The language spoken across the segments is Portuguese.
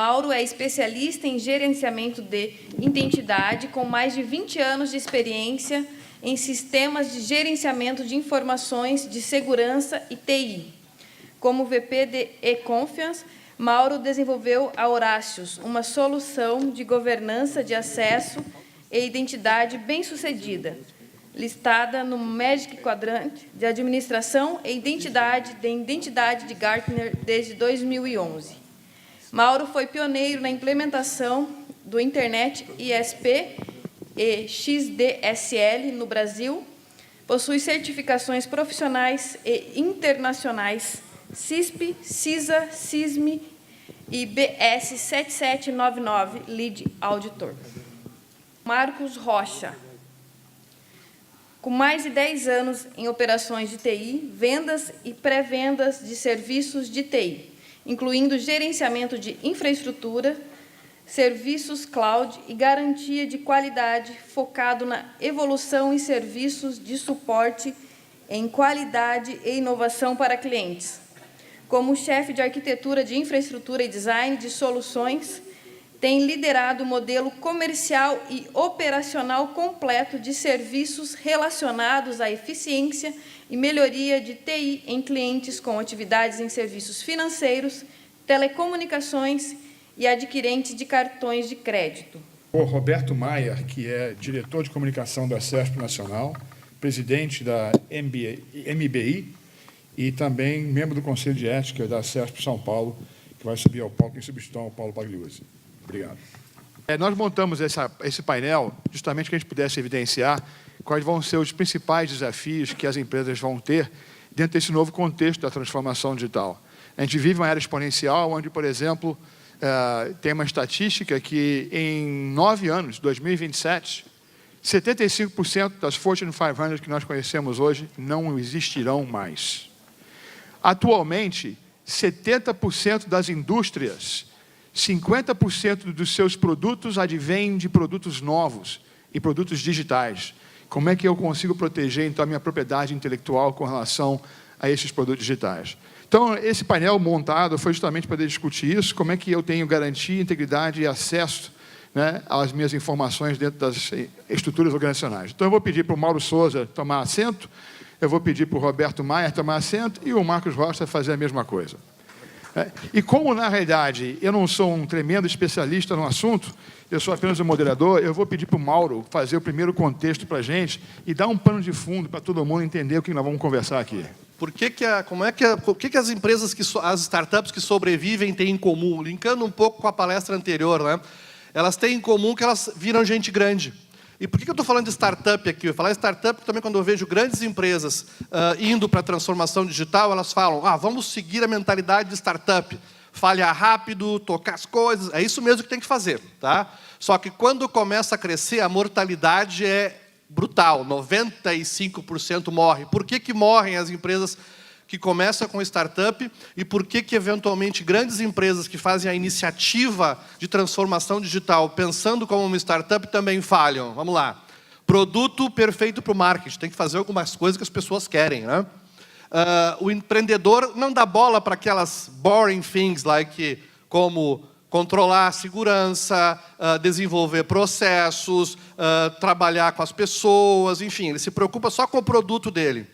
Mauro é especialista em gerenciamento de identidade, com mais de 20 anos de experiência em sistemas de gerenciamento de informações de segurança e TI. Como VP de e-Confiance, Mauro desenvolveu a Horácios, uma solução de governança de acesso e identidade bem-sucedida, listada no Magic Quadrant de Administração e Identidade de Gartner desde 2011. Mauro foi pioneiro na implementação do Internet ISP e XDSL no Brasil, possui certificações profissionais e internacionais CISP, CISA, CISM e BS 7799, Lead Auditor. Marcos Rocha, com mais de 10 anos em operações de TI, vendas e pré-vendas de serviços de TI, incluindo gerenciamento de infraestrutura, serviços cloud e garantia de qualidade, focado na evolução em serviços de suporte em qualidade e inovação para clientes. Como chefe de arquitetura de infraestrutura e design de soluções, tem liderado o modelo comercial e operacional completo de serviços relacionados à eficiência e melhoria de TI em clientes com atividades em serviços financeiros, telecomunicações e adquirentes de cartões de crédito. O Roberto Maier, que é diretor de comunicação da CESP Nacional, presidente da MBI e também membro do Conselho de Ética da CESP São Paulo, que vai subir ao palco em substituição ao Paulo Pagliuzzi. Obrigado. Nós montamos esse painel justamente que a gente pudesse evidenciar quais vão ser os principais desafios que as empresas vão ter dentro desse novo contexto da transformação digital. A gente vive uma era exponencial, onde, por exemplo, tem uma estatística que, em 9 anos, 2027, 75% das Fortune 500 que nós conhecemos hoje não existirão mais. Atualmente, 70% das indústrias, 50% dos seus produtos advêm de produtos novos e produtos digitais. Como é que eu consigo proteger, então, a minha propriedade intelectual com relação a esses produtos digitais? Então, esse painel montado foi justamente para discutir isso, como é que eu tenho garantia, integridade e acesso, né, às minhas informações dentro das estruturas organizacionais. Então, eu vou pedir para o Mauro Souza tomar assento, eu vou pedir para o Roberto Maier tomar assento e o Marcos Rocha fazer a mesma coisa. E como, na realidade, eu não sou um tremendo especialista no assunto, eu sou apenas um moderador, eu vou pedir para o Mauro fazer o primeiro contexto para a gente e dar um pano de fundo para todo mundo entender o que nós vamos conversar aqui. O que as empresas, as startups que sobrevivem têm em comum? Linkando um pouco com a palestra anterior, né? Elas têm em comum que elas viram gente grande. E por que eu estou falando de startup aqui? Eu vou falar de startup porque também quando eu vejo grandes empresas indo para a transformação digital, elas falam, vamos seguir a mentalidade de startup. Falhar rápido, tocar as coisas, é isso mesmo que tem que fazer. Tá? Só que quando começa a crescer, a mortalidade é brutal, 95% morre. Por que morrem as empresas que começam com startup e por que eventualmente grandes empresas que fazem a iniciativa de transformação digital pensando como uma startup também falham? Vamos lá. Produto perfeito para o marketing. Tem que fazer algumas coisas que as pessoas querem, né? O empreendedor não dá bola para aquelas boring things, como controlar a segurança, desenvolver processos, trabalhar com as pessoas, enfim, ele se preocupa só com o produto dele.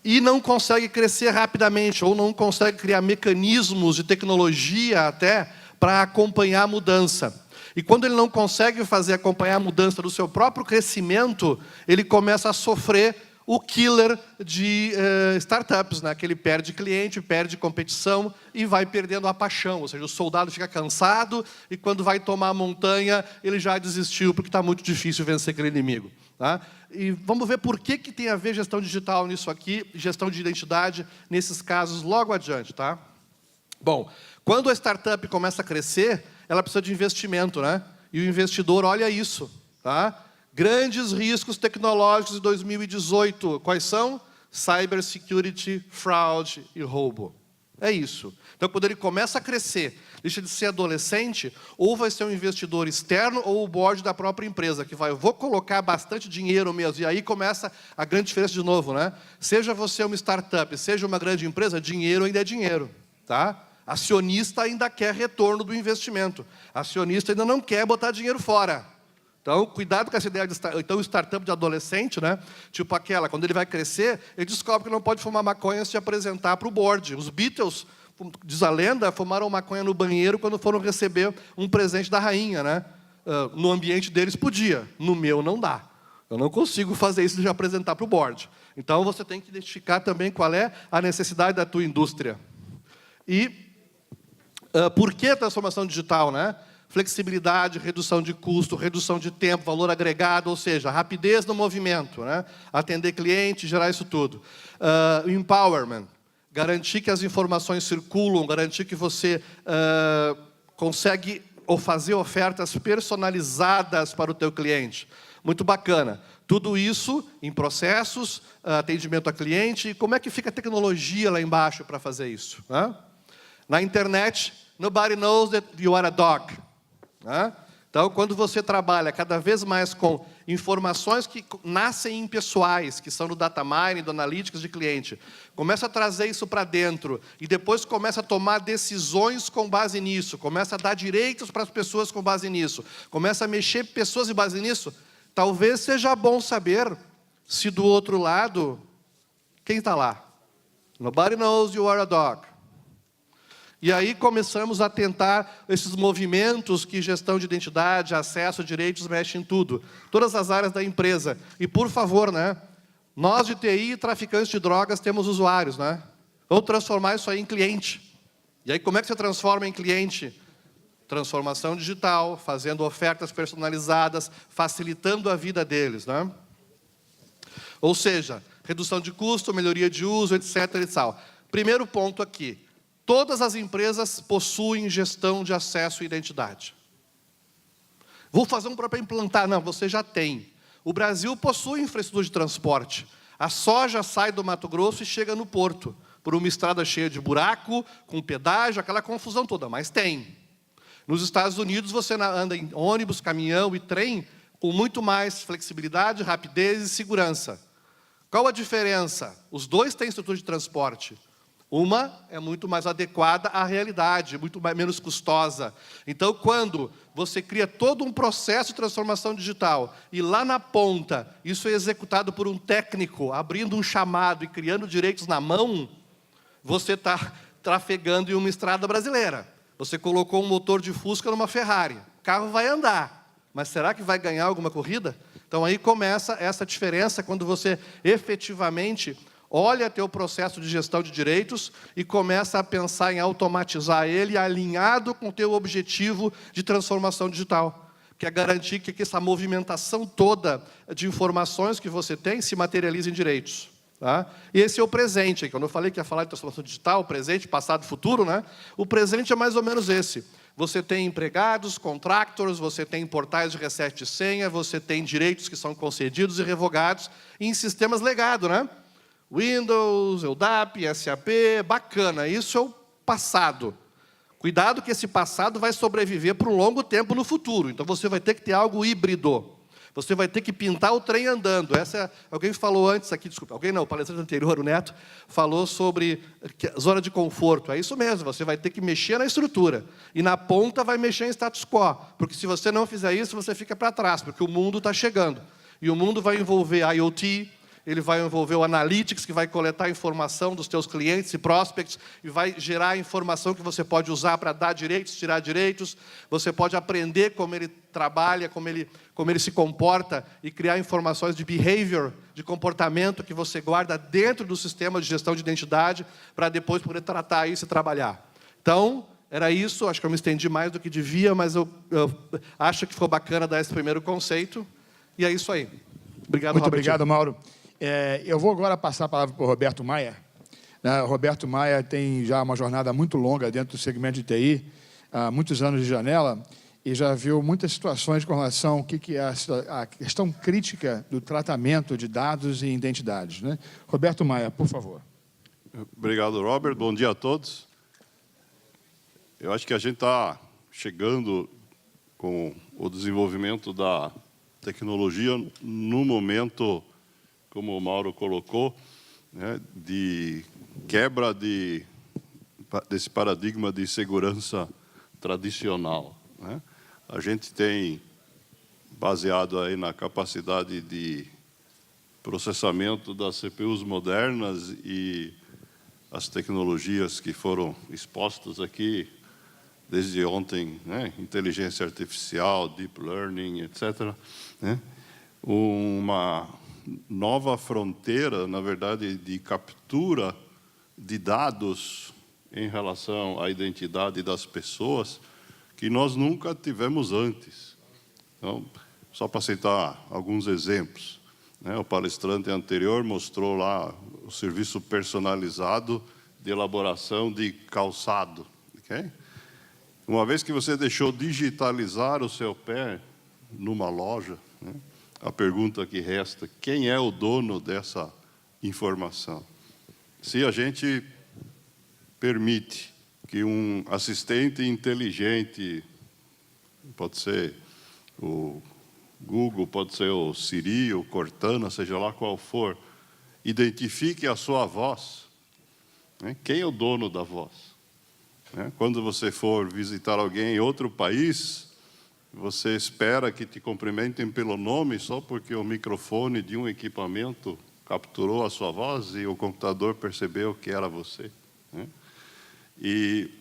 E não consegue crescer rapidamente, ou não consegue criar mecanismos de tecnologia até para acompanhar a mudança. E quando ele não consegue acompanhar a mudança do seu próprio crescimento, ele começa a sofrer o killer de startups, né? Que ele perde cliente, perde competição e vai perdendo a paixão. Ou seja, o soldado fica cansado e quando vai tomar a montanha, ele já desistiu porque está muito difícil vencer aquele inimigo. Tá? E vamos ver por que tem a ver gestão digital nisso aqui, gestão de identidade nesses casos logo adiante. Tá? Bom, quando a startup começa a crescer, ela precisa de investimento, né? E o investidor olha isso. Tá? Grandes riscos tecnológicos de 2018. Quais são? Cybersecurity, fraude e roubo. É isso. Então, quando ele começa a crescer, deixa de ser adolescente, ou vai ser um investidor externo ou o board da própria empresa, que vai, vou colocar bastante dinheiro mesmo. E aí começa a grande diferença de novo, né? Seja você uma startup, seja uma grande empresa, dinheiro ainda é dinheiro. Tá? Acionista ainda quer retorno do investimento. Acionista ainda não quer botar dinheiro fora. Então, cuidado com essa ideia de então, startup de adolescente, né? Tipo aquela, quando ele vai crescer, ele descobre que não pode fumar maconha se apresentar para o board. Os Beatles, diz a lenda, fumaram maconha no banheiro quando foram receber um presente da rainha, né? No ambiente deles podia, no meu não dá. Eu não consigo fazer isso de apresentar para o board. Então, você tem que identificar também qual é a necessidade da tua indústria. E por que a transformação digital, né? Flexibilidade, redução de custo, redução de tempo, valor agregado, ou seja, rapidez no movimento, né? Atender cliente, gerar isso tudo. Empowerment, garantir que as informações circulam, garantir que você consegue fazer ofertas personalizadas para o teu cliente. Muito bacana. Tudo isso em processos, atendimento a cliente. E como é que fica a tecnologia lá embaixo para fazer isso, né? Na internet, nobody knows that you are a dog. Então, quando você trabalha cada vez mais com informações que nascem impessoais, que são do data mining, do analytics de cliente, começa a trazer isso para dentro e depois começa a tomar decisões com base nisso, começa a dar direitos para as pessoas com base nisso, começa a mexer pessoas em base nisso, talvez seja bom saber se do outro lado, quem está lá? Nobody knows you are a dog. E aí começamos a tentar esses movimentos que gestão de identidade, acesso a direitos mexem em tudo. Todas as áreas da empresa. E, por favor, né, nós de TI e traficantes de drogas temos usuários, né? Vamos transformar isso aí em cliente. E aí como é que você transforma em cliente? Transformação digital, fazendo ofertas personalizadas, facilitando a vida deles, né? Ou seja, redução de custo, melhoria de uso, etc. e tal. Primeiro ponto aqui. Todas as empresas possuem gestão de acesso e identidade. Vou fazer um para implantar. Não, você já tem. O Brasil possui infraestrutura de transporte. A soja sai do Mato Grosso e chega no porto, por uma estrada cheia de buraco, com pedágio, aquela confusão toda, mas tem. Nos Estados Unidos, você anda em ônibus, caminhão e trem com muito mais flexibilidade, rapidez e segurança. Qual a diferença? Os dois têm estrutura de transporte. Uma é muito mais adequada à realidade, muito menos custosa. Então, quando você cria todo um processo de transformação digital e lá na ponta, isso é executado por um técnico, abrindo um chamado e criando direitos na mão, você está trafegando em uma estrada brasileira. Você colocou um motor de Fusca numa Ferrari. O carro vai andar, mas será que vai ganhar alguma corrida? Então, aí começa essa diferença quando você efetivamente olha teu processo de gestão de direitos e começa a pensar em automatizar ele alinhado com o teu objetivo de transformação digital, que é garantir que essa movimentação toda de informações que você tem se materialize em direitos. Tá? E esse é o presente. Quando eu falei que ia falar de transformação digital, presente, passado e futuro, né? O presente é mais ou menos esse. Você tem empregados, contractors, você tem portais de reset de senha, você tem direitos que são concedidos e revogados em sistemas legados, né? Windows, LDAP, SAP, bacana, isso é o passado. Cuidado que esse passado vai sobreviver por um longo tempo no futuro, então você vai ter que ter algo híbrido. Você vai ter que pintar o trem andando. Alguém falou antes aqui, desculpa, alguém não, o palestrante anterior, o Neto, falou sobre zona de conforto. É isso mesmo, você vai ter que mexer na estrutura. E na ponta vai mexer em status quo, porque se você não fizer isso, você fica para trás, porque o mundo está chegando. E o mundo vai envolver IoT, ele vai envolver o Analytics, que vai coletar informação dos teus clientes e prospects, e vai gerar informação que você pode usar para dar direitos, tirar direitos. Você pode aprender como ele trabalha, como ele se comporta, e criar informações de behavior, de comportamento, que você guarda dentro do sistema de gestão de identidade, para depois poder tratar isso e trabalhar. Então, era isso. Acho que eu me estendi mais do que devia, mas eu acho que ficou bacana dar esse primeiro conceito. E é isso aí. Obrigado, Muito Robert. obrigado, Mauro. Eu vou agora passar a palavra para o Roberto Maia. O Roberto Maia tem já uma jornada muito longa dentro do segmento de TI, há muitos anos de janela, e já viu muitas situações com relação ao que é a questão crítica do tratamento de dados e identidades, né? Roberto Maia, por favor. Obrigado, Robert. Bom dia a todos. Eu acho que a gente está chegando com o desenvolvimento da tecnologia no momento, como o Mauro colocou, né, de quebra de desse paradigma de segurança tradicional, né? A gente tem, baseado aí na capacidade de processamento das CPUs modernas e as tecnologias que foram expostas aqui desde ontem, né? Inteligência artificial, deep learning, etc., né? Uma nova fronteira, na verdade, de captura de dados em relação à identidade das pessoas que nós nunca tivemos antes. Então, só para citar alguns exemplos, né? O palestrante anterior mostrou lá o serviço personalizado de elaboração de calçado. Okay? Uma vez que você deixou digitalizar o seu pé numa loja, né? A pergunta que resta: quem é o dono dessa informação? Se a gente permite que um assistente inteligente, pode ser o Google, pode ser o Siri, o Cortana, seja lá qual for, identifique a sua voz, né? Quem é o dono da voz? Né? Quando você for visitar alguém em outro país, você espera que te cumprimentem pelo nome só porque o microfone de um equipamento capturou a sua voz e o computador percebeu que era você, né? E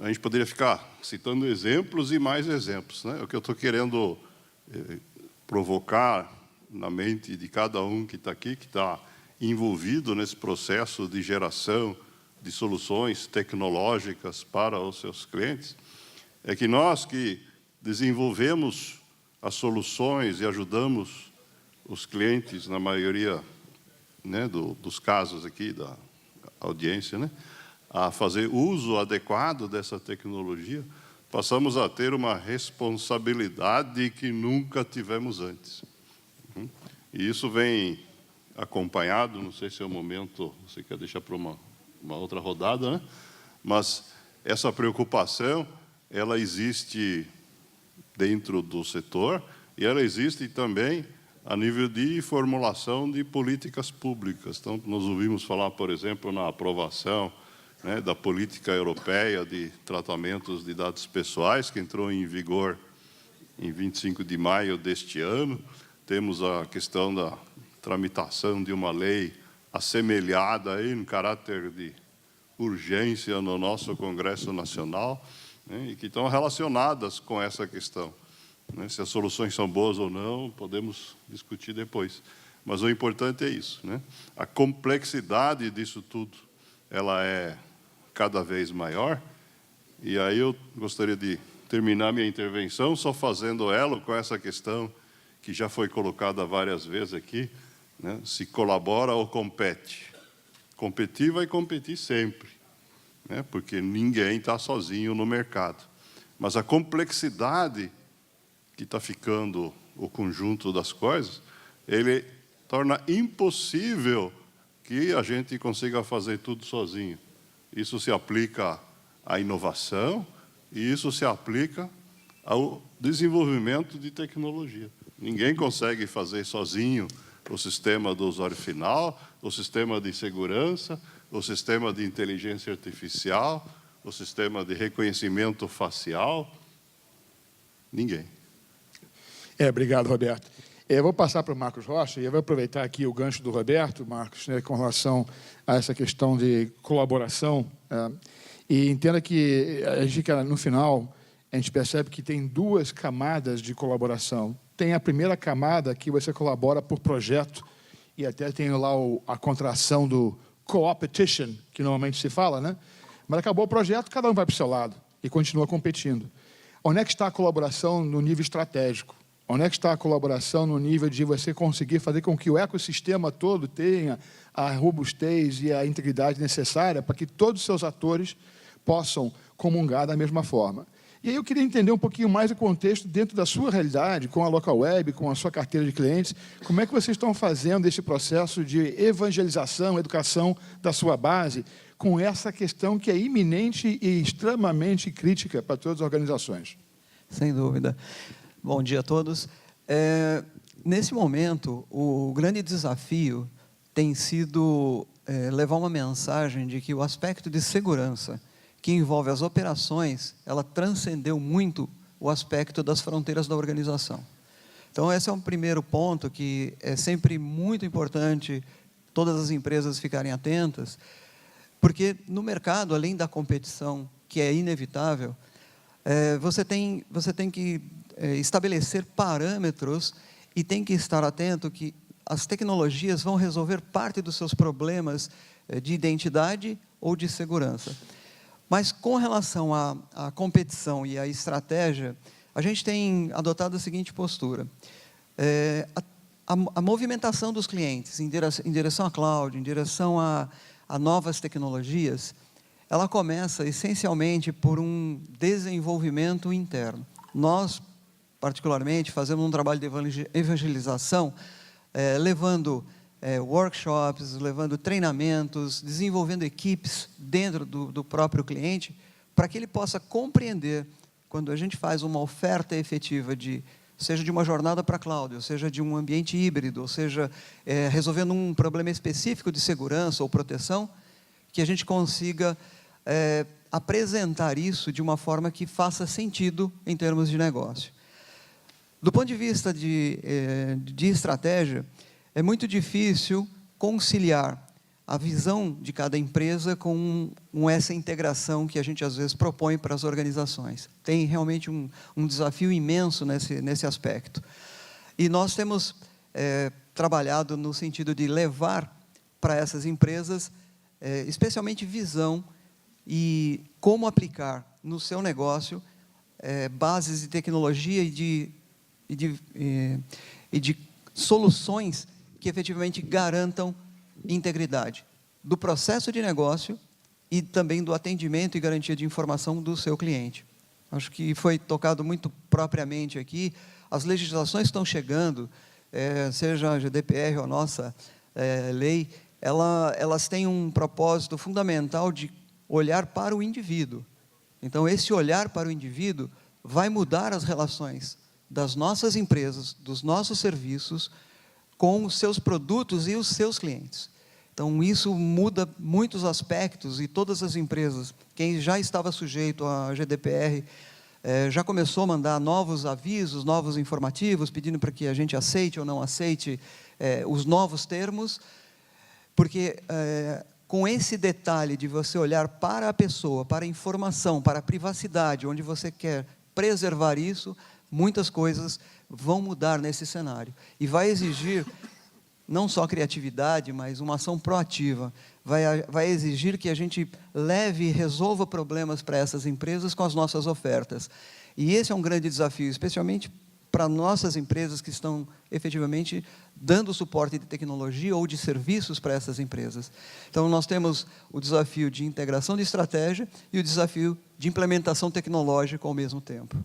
a gente poderia ficar citando exemplos e mais exemplos, né? O que eu estou querendo provocar na mente de cada um que está aqui, que está envolvido nesse processo de geração de soluções tecnológicas para os seus clientes, é que nós que desenvolvemos as soluções e ajudamos os clientes, na maioria, né, dos casos aqui da audiência, né, a fazer uso adequado dessa tecnologia, passamos a ter uma responsabilidade que nunca tivemos antes. E isso vem acompanhado, não sei se é o momento, você quer deixar para uma outra rodada, né? Mas essa preocupação, ela existe dentro do setor e ela existe também a nível de formulação de políticas públicas. Então, nós ouvimos falar, por exemplo, na aprovação, né, da política europeia de tratamentos de dados pessoais, que entrou em vigor em 25 de maio deste ano. Temos a questão da tramitação de uma lei assemelhada aí, em caráter de urgência no nosso Congresso Nacional, né, e que estão relacionadas com essa questão. Né, se as soluções são boas ou não, podemos discutir depois. Mas o importante é isso, né? A complexidade disso tudo, ela é cada vez maior. E aí eu gostaria de terminar minha intervenção só fazendo elo com essa questão que já foi colocada várias vezes aqui, né? Se colabora ou compete. Competir vai competir sempre, né? Porque ninguém está sozinho no mercado. Mas a complexidade que está ficando o conjunto das coisas, ele torna impossível que a gente consiga fazer tudo sozinho. Isso se aplica à inovação e isso se aplica ao desenvolvimento de tecnologia. Ninguém consegue fazer sozinho o sistema do usuário final, o sistema de segurança, o sistema de inteligência artificial, o sistema de reconhecimento facial. Ninguém. Obrigado, Roberto. Eu vou passar para o Marcos Rocha e eu vou aproveitar aqui o gancho do Roberto, Marcos, né, com relação a essa questão de colaboração. E entenda que a gente, no final, a gente percebe que tem duas camadas de colaboração. Tem a primeira camada que você colabora por projeto, e até tem lá a contração do co-opetition, que normalmente se fala, né? Mas acabou o projeto, cada um vai para o seu lado e continua competindo. Onde é que está a colaboração no nível estratégico? Onde é que está a colaboração no nível de você conseguir fazer com que o ecossistema todo tenha a robustez e a integridade necessária para que todos os seus atores possam comungar da mesma forma? E aí eu queria entender um pouquinho mais o contexto dentro da sua realidade, com a Local Web, com a sua carteira de clientes, como é que vocês estão fazendo esse processo de evangelização, educação da sua base, com essa questão que é iminente e extremamente crítica para todas as organizações? Sem dúvida. Bom dia a todos. Nesse momento, o grande desafio tem sido levar uma mensagem de que o aspecto de segurança que envolve as operações, ela transcendeu muito o aspecto das fronteiras da organização. Então, esse é um primeiro ponto que é sempre muito importante todas as empresas ficarem atentas, porque no mercado, além da competição, que é inevitável, você tem que estabelecer parâmetros e tem que estar atento que as tecnologias vão resolver parte dos seus problemas de identidade ou de segurança. Mas, com relação à competição e à estratégia, a gente tem adotado a seguinte postura. A movimentação dos clientes em direção à cloud, em direção a novas tecnologias, ela começa essencialmente por um desenvolvimento interno. Nós, particularmente, fazemos um trabalho de evangelização, levando workshops, levando treinamentos, desenvolvendo equipes dentro do próprio cliente, para que ele possa compreender, quando a gente faz uma oferta efetiva seja de uma jornada para a cloud, ou seja de um ambiente híbrido, ou seja, resolvendo um problema específico de segurança ou proteção, que a gente consiga apresentar isso de uma forma que faça sentido em termos de negócio. Do ponto de vista de estratégia, é muito difícil conciliar a visão de cada empresa com essa integração que a gente, às vezes, propõe para as organizações. Tem realmente um desafio imenso nesse aspecto. E nós temos trabalhado no sentido de levar para essas empresas, especialmente visão e como aplicar no seu negócio bases de tecnologia e de soluções que efetivamente garantam integridade do processo de negócio e também do atendimento e garantia de informação do seu cliente. Acho que foi tocado muito propriamente aqui. As legislações estão chegando, seja a GDPR ou a nossa lei, elas têm um propósito fundamental de olhar para o indivíduo. Então, esse olhar para o indivíduo vai mudar as relações das nossas empresas, dos nossos serviços, com os seus produtos e os seus clientes. Então, isso muda muitos aspectos e todas as empresas, quem já estava sujeito à GDPR, já começou a mandar novos avisos, novos informativos, pedindo para que a gente aceite ou não aceite os novos termos, porque com esse detalhe de você olhar para a pessoa, para a informação, para a privacidade, onde você quer preservar isso, muitas coisas vão mudar nesse cenário. E vai exigir não só criatividade, mas uma ação proativa. Vai exigir que a gente leve e resolva problemas para essas empresas com as nossas ofertas. E esse é um grande desafio, especialmente para nossas empresas que estão efetivamente dando suporte de tecnologia ou de serviços para essas empresas. Então, nós temos o desafio de integração de estratégia e o desafio de implementação tecnológica ao mesmo tempo.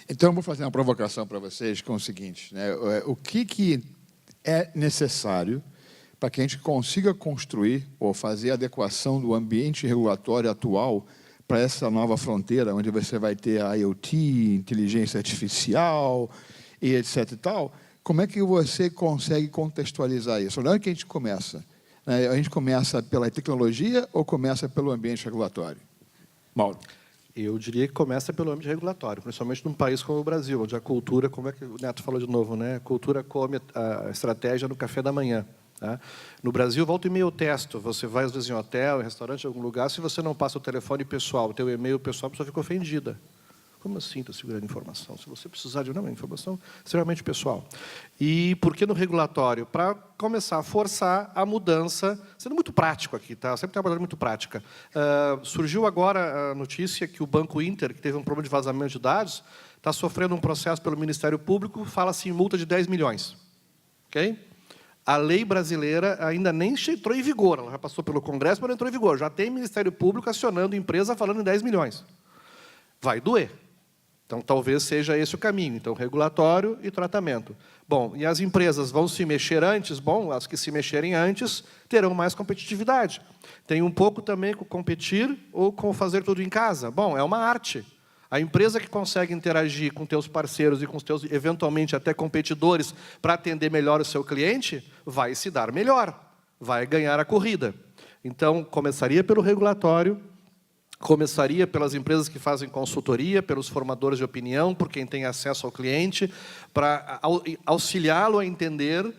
Então, eu vou fazer uma provocação para vocês com o seguinte, né? O que é necessário para que a gente consiga construir ou fazer a adequação do ambiente regulatório atual para essa nova fronteira, onde você vai ter a IoT, inteligência artificial, e etc. e tal? Como é que você consegue contextualizar isso? Onde é que a gente começa? A gente começa pela tecnologia ou começa pelo ambiente regulatório? Mauro. Eu diria que começa pelo âmbito regulatório, principalmente num país como o Brasil, onde a cultura, como é que o Neto falou de novo, né? A cultura come a estratégia no café da manhã. Tá? No Brasil, volta e meia eu testo. Você vai, às vezes, em hotel, em restaurante, em algum lugar, se você não passa o telefone pessoal, o teu e-mail pessoal, a pessoa fica ofendida. Como assim está segurando informação? Se você precisar de uma informação extremamente pessoal. E por que no regulatório? Para começar a forçar a mudança, sendo muito prático aqui, tá? Sempre tem uma palavra muito prática. Surgiu agora a notícia que o Banco Inter, que teve um problema de vazamento de dados, está sofrendo um processo pelo Ministério Público, fala-se em multa de 10 milhões. Ok? A lei brasileira ainda nem entrou em vigor, ela já passou pelo Congresso, mas não entrou em vigor. Já tem Ministério Público acionando empresa falando em 10 milhões. Vai doer. Então, talvez seja esse o caminho. Então, regulatório e tratamento. Bom, e as empresas vão se mexer antes? Bom, as que se mexerem antes terão mais competitividade. Tem um pouco também com competir ou com fazer tudo em casa. Bom, é uma arte. A empresa que consegue interagir com teus parceiros e com os teus, eventualmente, até competidores, para atender melhor o seu cliente, vai se dar melhor. vai ganhar a corrida. Então, começaria pelo regulatório, começaria pelas empresas que fazem consultoria, pelos formadores de opinião, por quem tem acesso ao cliente, para auxiliá-lo a entender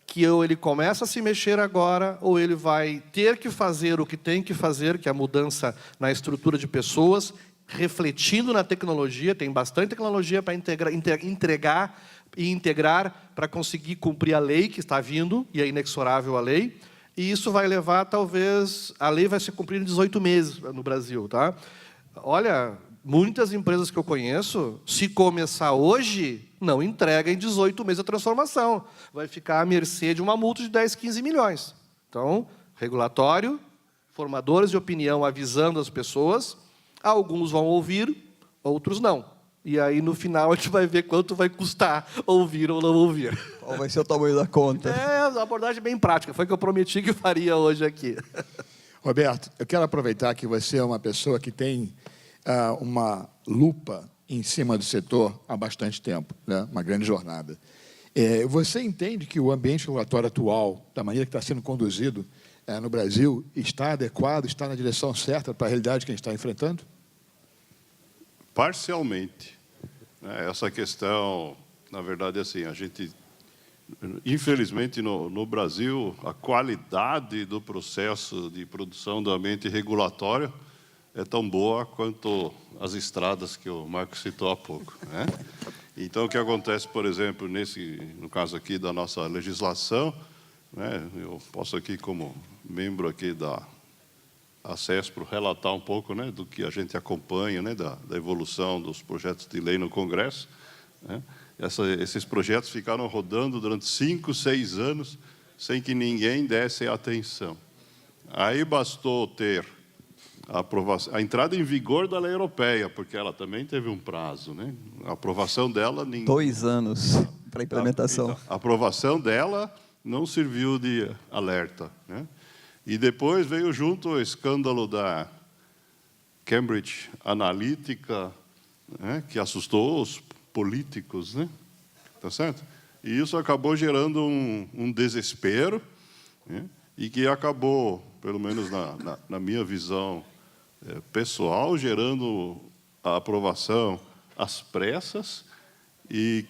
que ou ele começa a se mexer agora, ou ele vai ter que fazer o que tem que fazer, que é a mudança na estrutura de pessoas, refletindo na tecnologia. Tem bastante tecnologia para entregar e integrar para conseguir cumprir a lei que está vindo, e é inexorável a lei. E isso vai levar, talvez, a lei vai ser cumprida em 18 meses no Brasil. Tá? Olha, muitas empresas que eu conheço, se começar hoje, não entrega em 18 meses a transformação. Vai ficar à mercê de uma multa de 10, 15 milhões. Então, regulatório, formadores de opinião avisando as pessoas, alguns vão ouvir, outros não. E aí, no final, a gente vai ver quanto vai custar ouvir ou não ouvir. Qual vai ser o tamanho da conta? É uma abordagem bem prática. Foi o que eu prometi que faria hoje aqui. Roberto, eu quero aproveitar que você é uma pessoa que tem uma lupa em cima do setor há bastante tempo, né? Uma grande jornada. Você entende que o ambiente regulatório atual, da maneira que está sendo conduzido no Brasil, está adequado, está na direção certa para a realidade que a gente está enfrentando? Parcialmente. Essa questão, na verdade, assim, a gente, infelizmente, no Brasil, a qualidade do processo de produção do ambiente regulatório é tão boa quanto as estradas que o Marco citou há pouco, né? Então, o que acontece, por exemplo, no caso aqui da nossa legislação, né, eu posso aqui, como membro aqui da ACESPRO, relatar um pouco, né, do que a gente acompanha, né, da evolução dos projetos de lei no Congresso, né? Esses projetos ficaram rodando durante 5, 6 anos sem que ninguém desse atenção. Aí bastou ter a entrada em vigor da lei europeia, porque ela também teve um prazo, né? A aprovação dela... 2 anos para a implementação. Então, a aprovação dela não serviu de alerta, né? E depois veio junto o escândalo da Cambridge Analytica, né, que assustou os políticos, né? Tá certo? E isso acabou gerando um desespero, né, e que acabou, pelo menos na minha visão pessoal, gerando a aprovação às pressas. E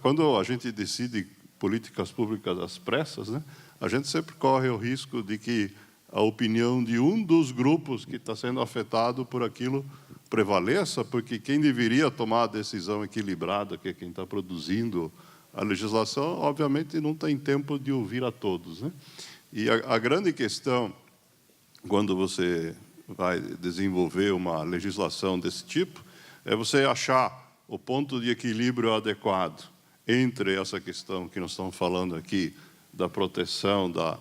quando a gente decide políticas públicas às pressas, né, a gente sempre corre o risco de que a opinião de um dos grupos que está sendo afetado por aquilo prevaleça, porque quem deveria tomar a decisão equilibrada, que é quem está produzindo a legislação, obviamente não tem tempo de ouvir a todos, né? E a grande questão, quando você vai desenvolver uma legislação desse tipo, é você achar o ponto de equilíbrio adequado entre essa questão que nós estamos falando aqui, da proteção da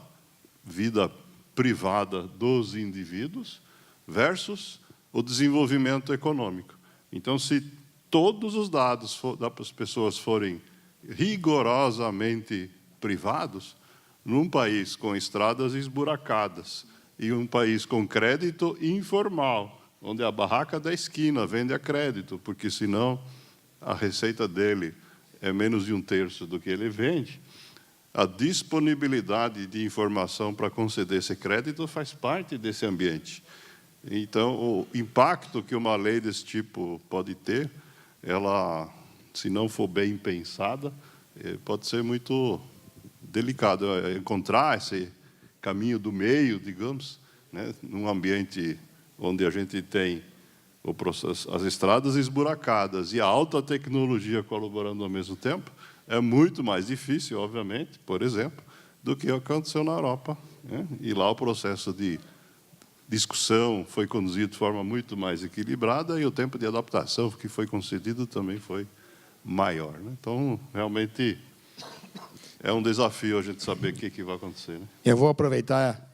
vida privada dos indivíduos versus o desenvolvimento econômico. Então, se todos os dados das pessoas forem rigorosamente privados, num país com estradas esburacadas e um país com crédito informal, onde a barraca da esquina vende a crédito, porque senão a receita dele é menos de 1/3 do que ele vende, a disponibilidade de informação para conceder esse crédito faz parte desse ambiente. Então, o impacto que uma lei desse tipo pode ter, ela, se não for bem pensada, pode ser muito delicado. Encontrar esse caminho do meio, digamos, né, num ambiente onde a gente tem o processo, as estradas esburacadas e a alta tecnologia colaborando ao mesmo tempo, é muito mais difícil, obviamente, por exemplo, do que aconteceu na Europa, né? E lá o processo de discussão foi conduzido de forma muito mais equilibrada e o tempo de adaptação que foi concedido também foi maior, né? Então, realmente, é um desafio a gente saber o que vai acontecer, né? Eu vou aproveitar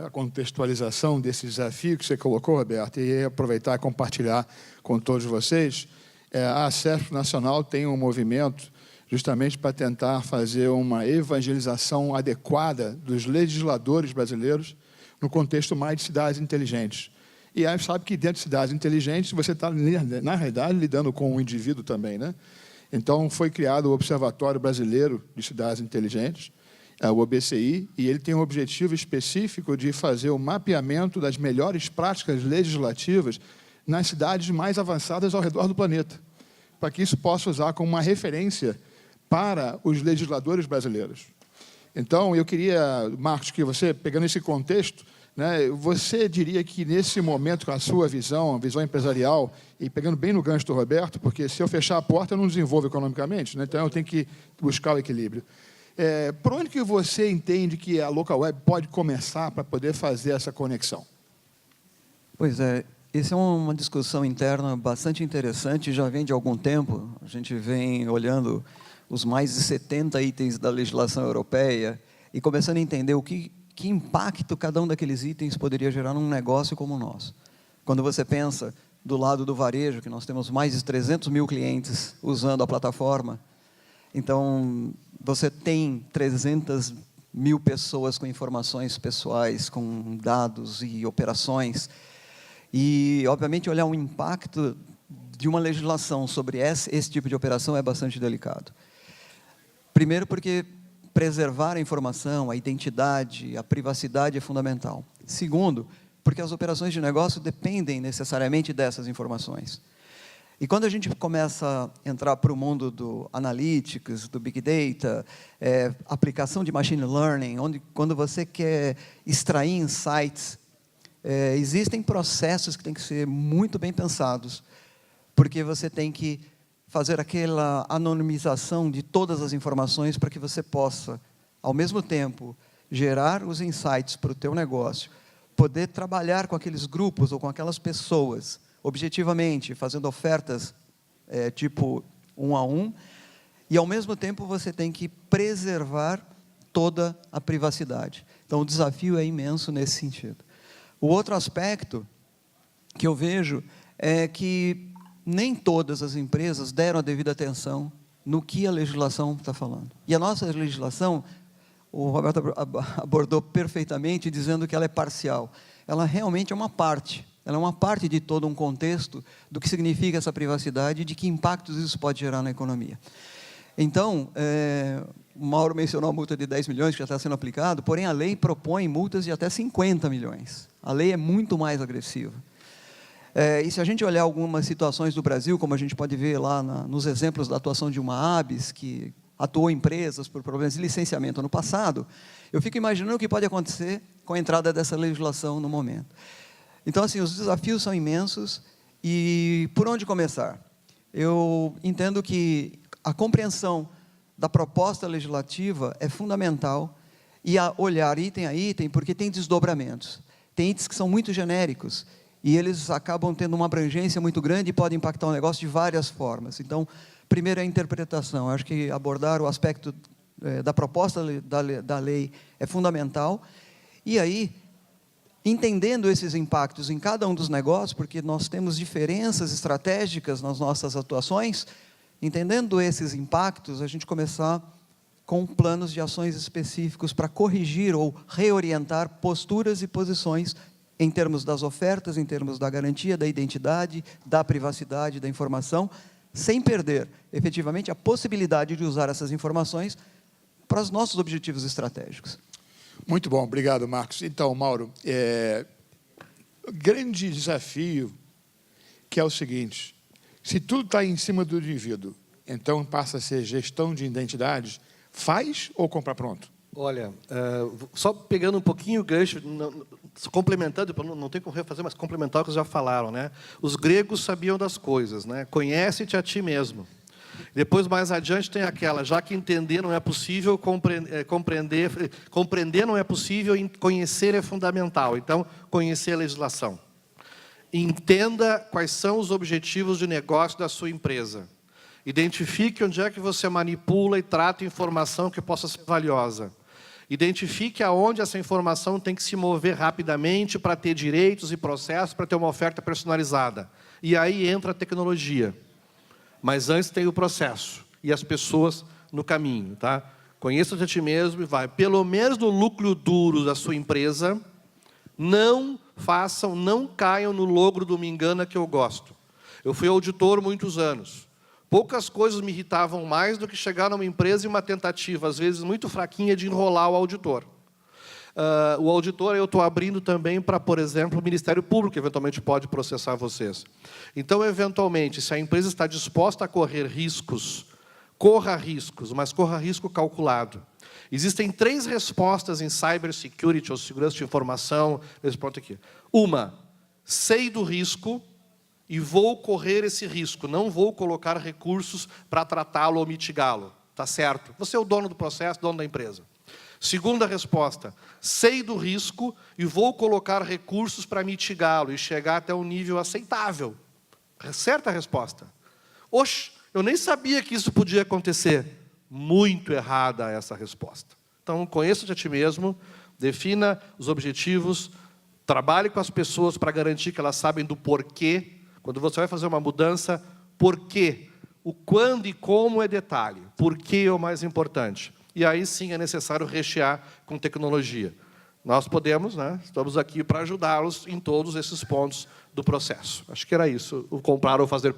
a contextualização desse desafio que você colocou, Roberto, e aproveitar e compartilhar com todos vocês. A ACESPRO Nacional tem um movimento justamente para tentar fazer uma evangelização adequada dos legisladores brasileiros no contexto mais de cidades inteligentes. E aí sabe que dentro de cidades inteligentes você está, na realidade, lidando com o indivíduo também, né? Então, foi criado o Observatório Brasileiro de Cidades Inteligentes, o OBCI, e ele tem um objetivo específico de fazer o mapeamento das melhores práticas legislativas nas cidades mais avançadas ao redor do planeta, para que isso possa usar como uma referência para os legisladores brasileiros. Então, eu queria, Marcos, que você, pegando esse contexto, né, você diria que, nesse momento, com a sua visão, a visão empresarial, e pegando bem no gancho do Roberto, porque se eu fechar a porta, eu não desenvolvo economicamente, né, então eu tenho que buscar o equilíbrio. Por onde que você entende que a Local Web pode começar para poder fazer essa conexão? Pois é, essa é uma discussão interna bastante interessante, já vem de algum tempo. A gente vem olhando os mais de 70 itens da legislação europeia e começando a entender que impacto cada um daqueles itens poderia gerar num negócio como o nosso. Quando você pensa do lado do varejo, que nós temos mais de 300 mil clientes usando a plataforma, então você tem 300 mil pessoas com informações pessoais, com dados e operações, e, obviamente, olhar o impacto de uma legislação sobre esse tipo de operação é bastante delicado. Primeiro, porque preservar a informação, a identidade, a privacidade é fundamental. Segundo, porque as operações de negócio dependem necessariamente dessas informações. E quando a gente começa a entrar para o mundo do analytics, do big data, aplicação de machine learning, quando você quer extrair insights, existem processos que têm que ser muito bem pensados, porque você tem que fazer aquela anonimização de todas as informações para que você possa, ao mesmo tempo, gerar os insights para o teu negócio, poder trabalhar com aqueles grupos ou com aquelas pessoas, objetivamente, fazendo ofertas tipo 1 a 1, e, ao mesmo tempo, você tem que preservar toda a privacidade. Então, o desafio é imenso nesse sentido. O outro aspecto que eu vejo é que nem todas as empresas deram a devida atenção no que a legislação está falando. E a nossa legislação, o Roberto abordou perfeitamente, dizendo que ela é parcial. Ela realmente é uma parte. Ela é uma parte de todo um contexto do que significa essa privacidade e de que impactos isso pode gerar na economia. Então, o Mauro mencionou a multa de 10 milhões que já está sendo aplicado, porém a lei propõe multas de até 50 milhões. A lei é muito mais agressiva. E se a gente olhar algumas situações do Brasil, como a gente pode ver lá nos exemplos da atuação de uma ABS, que atuou em empresas por problemas de licenciamento no passado, eu fico imaginando o que pode acontecer com a entrada dessa legislação no momento. Então, assim, os desafios são imensos, e por onde começar? Eu entendo que a compreensão da proposta legislativa é fundamental, e a olhar item a item, porque tem desdobramentos. Tem itens que são muito genéricos, e eles acabam tendo uma abrangência muito grande e podem impactar o negócio de várias formas. Então, primeiro é a interpretação. Eu acho que abordar o aspecto da proposta da lei é fundamental. E aí, entendendo esses impactos em cada um dos negócios, porque nós temos diferenças estratégicas nas nossas atuações, entendendo esses impactos, a gente começar com planos de ações específicos para corrigir ou reorientar posturas e posições em termos das ofertas, em termos da garantia da identidade, da privacidade, da informação, sem perder, efetivamente, a possibilidade de usar essas informações para os nossos objetivos estratégicos. Muito bom, obrigado, Marcos. Então, Mauro, grande desafio que é o seguinte: se tudo está em cima do indivíduo, então passa a ser gestão de identidades, faz ou compra pronto? Olha, só pegando um pouquinho o gancho, complementando, não tem como refazer, mas complementar o que já falaram, né? Os gregos sabiam das coisas, né? Conhece-te a ti mesmo. Depois, mais adiante, tem aquela, já que entender não é possível, compreender não é possível, conhecer é fundamental. Então, conhecer a legislação. Entenda quais são os objetivos de negócio da sua empresa. Identifique onde é que você manipula e trata informação que possa ser valiosa. Identifique aonde essa informação tem que se mover rapidamente para ter direitos e processos, para ter uma oferta personalizada. E aí entra a tecnologia. Mas antes tem o processo e as pessoas no caminho. Tá? Conheça-te a ti mesmo e vai. Pelo menos no núcleo duro da sua empresa, não caiam no logro do me engana que eu gosto. Eu fui auditor muitos anos. Poucas coisas me irritavam mais do que chegar numa empresa e uma tentativa, às vezes muito fraquinha, de enrolar o auditor. O auditor eu estou abrindo também para, por exemplo, o Ministério Público, que eventualmente pode processar vocês. Então, eventualmente, se a empresa está disposta a correr riscos, corra riscos, mas corra risco calculado. Existem 3 respostas em cybersecurity, ou segurança de informação, nesse ponto aqui. Uma, sei do risco e vou correr esse risco, não vou colocar recursos para tratá-lo ou mitigá-lo. Tá certo? Você é o dono do processo, dono da empresa. Segunda resposta, sei do risco e vou colocar recursos para mitigá-lo e chegar até um nível aceitável. Certa resposta. Oxe, eu nem sabia que isso podia acontecer. Muito errada essa resposta. Então, conheça-te a ti mesmo, defina os objetivos, trabalhe com as pessoas para garantir que elas sabem do porquê. Quando você vai fazer uma mudança, porquê? O quando e como é detalhe. Porquê é o mais importante. E aí sim é necessário rechear com tecnologia. Nós podemos, né, estamos aqui para ajudá-los em todos esses pontos do processo. Acho que era isso, o comprar ou fazer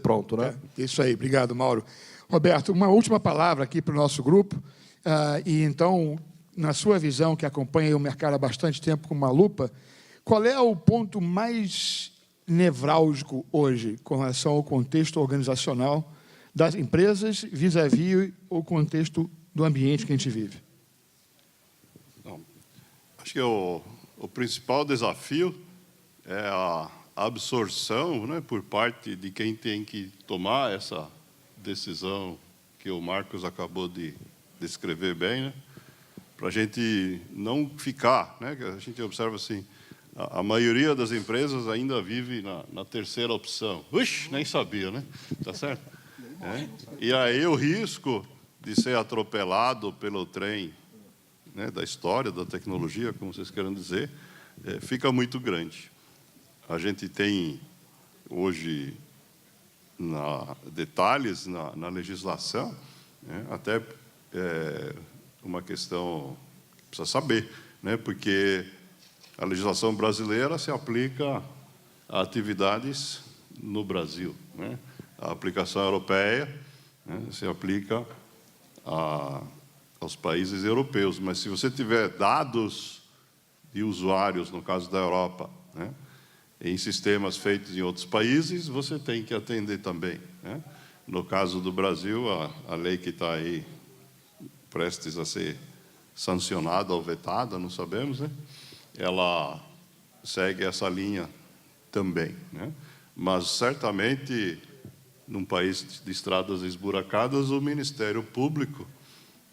pronto. Né? Isso aí, obrigado, Mauro. Roberto, uma última palavra aqui para o nosso grupo. E então, na sua visão, que acompanha o mercado há bastante tempo com uma lupa, qual é o ponto mais nevrálgico hoje com relação ao contexto organizacional das empresas vis-à-vis o contexto do ambiente que a gente vive? Não, acho que o principal desafio é a absorção, né, por parte de quem tem que tomar essa decisão que o Marcos acabou de descrever bem, né, para a gente não ficar, né, a gente observa assim, a maioria das empresas ainda vive na terceira opção. Uxi, nem sabia, né? Tá certo? E aí o risco de ser atropelado pelo trem, né, da história, da tecnologia, como vocês queiram dizer, fica muito grande. A gente tem hoje detalhes na legislação, né, até uma questão que precisa saber, né, porque a legislação brasileira se aplica a atividades no Brasil, né? A aplicação europeia, né, se aplica aos países europeus. Mas se você tiver dados de usuários, no caso da Europa, né, em sistemas feitos em outros países, você tem que atender também, né? No caso do Brasil, a lei que está aí prestes a ser sancionada ou vetada, não sabemos, né? Ela segue essa linha também, né? Mas, certamente, num país de estradas esburacadas, o Ministério Público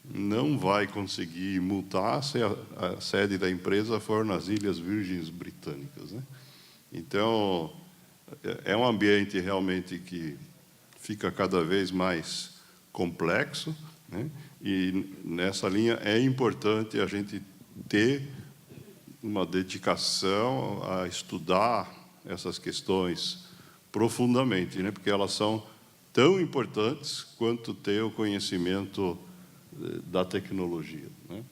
não vai conseguir multar se a sede da empresa for nas Ilhas Virgens Britânicas, né? Então, é um ambiente realmente que fica cada vez mais complexo, né? E, nessa linha, é importante a gente ter uma dedicação a estudar essas questões profundamente, né? Porque elas são tão importantes quanto ter o conhecimento da tecnologia, né?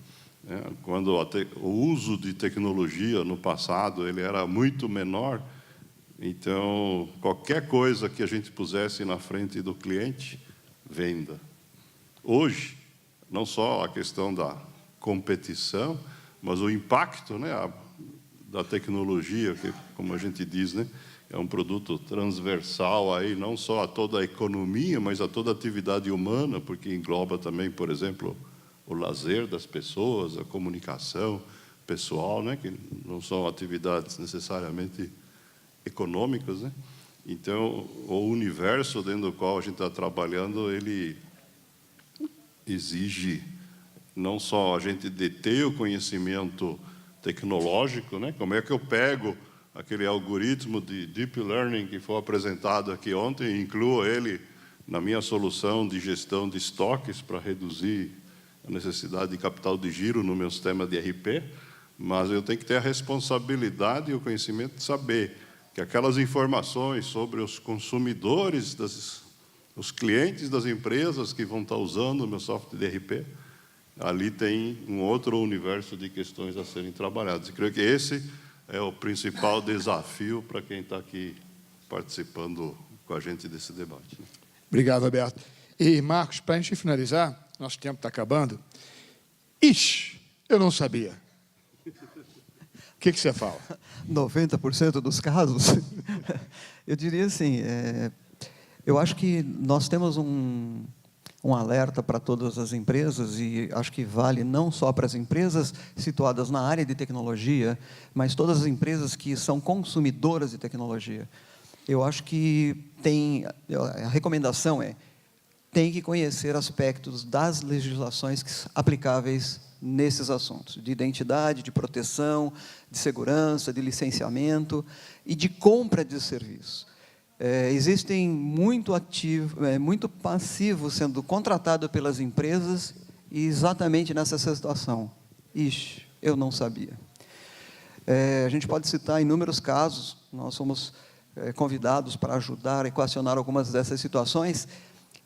Quando o uso de tecnologia no passado ele era muito menor, então qualquer coisa que a gente pusesse na frente do cliente, venda. Hoje, não só a questão da competição, mas o impacto, né, da tecnologia, que, como a gente diz, né, é um produto transversal aí, não só a toda a economia, mas a toda a atividade humana, porque engloba também, por exemplo, o lazer das pessoas, a comunicação pessoal, né, que não são atividades necessariamente econômicas, né? Então, o universo dentro do qual a gente está trabalhando, ele exige não só a gente deter o conhecimento tecnológico, né? Como é que eu pego aquele algoritmo de deep learning que foi apresentado aqui ontem e incluo ele na minha solução de gestão de estoques para reduzir a necessidade de capital de giro no meu sistema de ERP, mas eu tenho que ter a responsabilidade e o conhecimento de saber que aquelas informações sobre os consumidores, os clientes das empresas que vão estar usando o meu software de ERP, ali tem um outro universo de questões a serem trabalhadas. E creio que esse é o principal desafio para quem está aqui participando com a gente desse debate. Obrigado, Roberto. E, Marcos, para a gente finalizar, nosso tempo está acabando. Ixi, eu não sabia. O que você fala? 90% dos casos? Eu diria assim, eu acho que nós temos um alerta para todas as empresas, e acho que vale não só para as empresas situadas na área de tecnologia, mas todas as empresas que são consumidoras de tecnologia. Eu acho que a recomendação tem que conhecer aspectos das legislações aplicáveis nesses assuntos, de identidade, de proteção, de segurança, de licenciamento e de compra de serviço. Existem muito passivo sendo contratado pelas empresas e exatamente nessa situação. Ixi, eu não sabia. A gente pode citar inúmeros casos, nós somos convidados para ajudar a equacionar algumas dessas situações,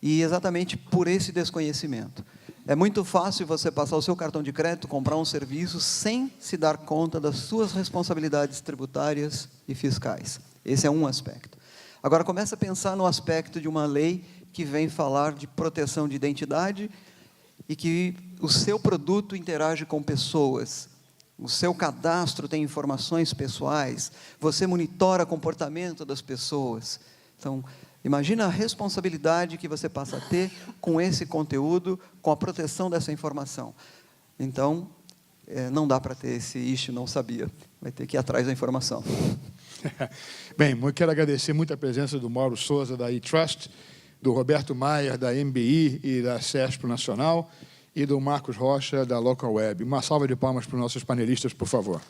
e exatamente por esse desconhecimento. É muito fácil você passar o seu cartão de crédito, comprar um serviço, sem se dar conta das suas responsabilidades tributárias e fiscais. Esse é um aspecto. Agora, comece a pensar no aspecto de uma lei que vem falar de proteção de identidade e que o seu produto interage com pessoas. O seu cadastro tem informações pessoais, você monitora o comportamento das pessoas. Então, imagina a responsabilidade que você passa a ter com esse conteúdo, com a proteção dessa informação. Então, não dá para ter esse ixi, não sabia. Vai ter que ir atrás da informação. Bem, eu quero agradecer muito a presença do Mauro Souza, da eTrust, do Roberto Maier, da MBI e da CESP Nacional, e do Marcos Rocha, da Local Web. Uma salva de palmas para os nossos panelistas, por favor.